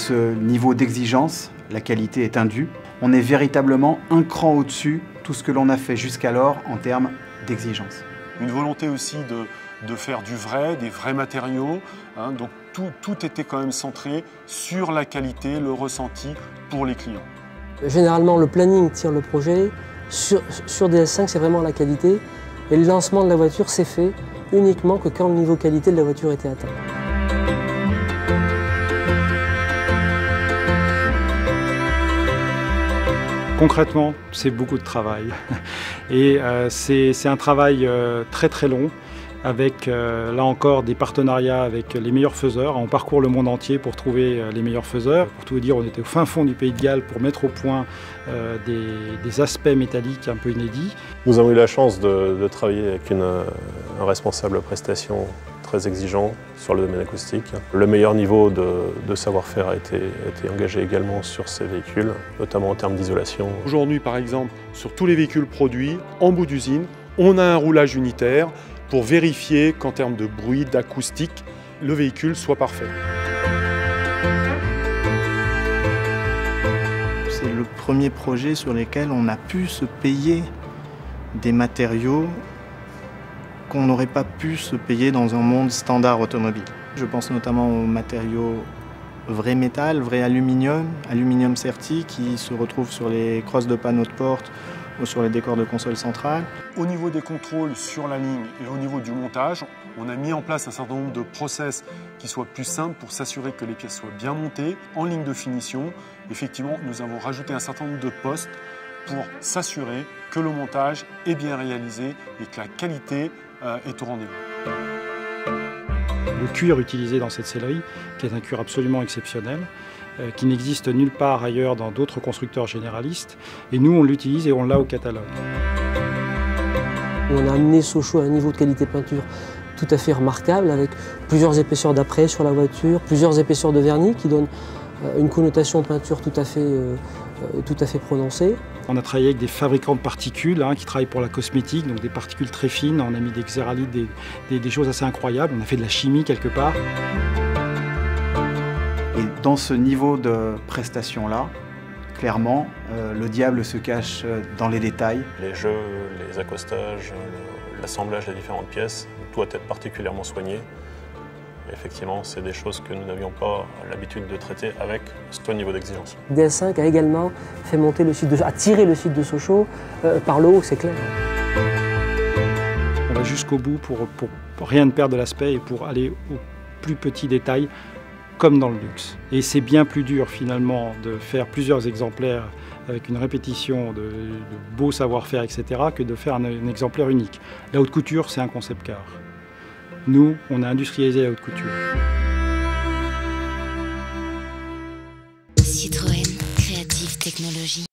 ce niveau d'exigence, la qualité est indue. On est véritablement un cran au-dessus de tout ce que l'on a fait jusqu'alors en termes d'exigence. Une volonté aussi de faire du vrai, des vrais matériaux, hein, donc tout était quand même centré sur la qualité, le ressenti pour les clients. Généralement, le planning tire le projet. Sur DS5, c'est vraiment la qualité. Et le lancement de la voiture s'est fait uniquement que quand le niveau qualité de la voiture était atteint. Concrètement, c'est beaucoup de travail. Et c'est un travail très long, avec là encore des partenariats avec les meilleurs faiseurs. On parcourt le monde entier pour trouver les meilleurs faiseurs. Pour tout vous dire, on était au fin fond du Pays de Galles pour mettre au point des aspects métalliques un peu inédits. Nous avons eu la chance de travailler avec un responsable prestation très exigeant sur le domaine acoustique. Le meilleur niveau de savoir-faire a été engagé également sur ces véhicules, notamment en termes d'isolation. Aujourd'hui, par exemple, sur tous les véhicules produits en bout d'usine, on a un roulage unitaire pour vérifier qu'en termes de bruit, d'acoustique, le véhicule soit parfait. C'est le premier projet sur lequel on a pu se payer des matériaux qu'on n'aurait pas pu se payer dans un monde standard automobile. Je pense notamment aux matériaux vrai métal, vrai aluminium, aluminium serti qui se retrouvent sur les crosses de panneaux de porte ou sur les décors de console centrale. Au niveau des contrôles sur la ligne et au niveau du montage, on a mis en place un certain nombre de process qui soient plus simples pour s'assurer que les pièces soient bien montées. En ligne de finition, effectivement, nous avons rajouté un certain nombre de postes pour s'assurer que le montage est bien réalisé et que la qualité est au rendez-vous. Le cuir utilisé dans cette sellerie, qui est un cuir absolument exceptionnel, qui n'existe nulle part ailleurs dans d'autres constructeurs généralistes, et nous on l'utilise et on l'a au catalogue. On a amené Sochaux à un niveau de qualité peinture tout à fait remarquable, avec plusieurs épaisseurs d'après sur la voiture, plusieurs épaisseurs de vernis qui donnent une connotation de peinture tout à fait prononcée. On a travaillé avec des fabricants de particules qui travaillent pour la cosmétique, donc des particules très fines. On a mis des xéralites, des choses assez incroyables. On a fait de la chimie quelque part. Et dans ce niveau de prestation-là, clairement, le diable se cache dans les détails. Les jeux, les accostages, l'assemblage des différentes pièces doit être particulièrement soigné. Effectivement, c'est des choses que nous n'avions pas l'habitude de traiter avec ce niveau d'exigence. DS5 a également fait monter tiré le site de Sochaux par le haut, c'est clair. On va jusqu'au bout pour rien ne perdre de l'aspect et pour aller aux plus petits détails, comme dans le luxe. Et c'est bien plus dur finalement de faire plusieurs exemplaires avec une répétition de beaux savoir-faire, etc., que de faire un exemplaire unique. La haute couture, c'est un concept car. Nous, on a industrialisé la haute couture. Citroën, Creative Technologies.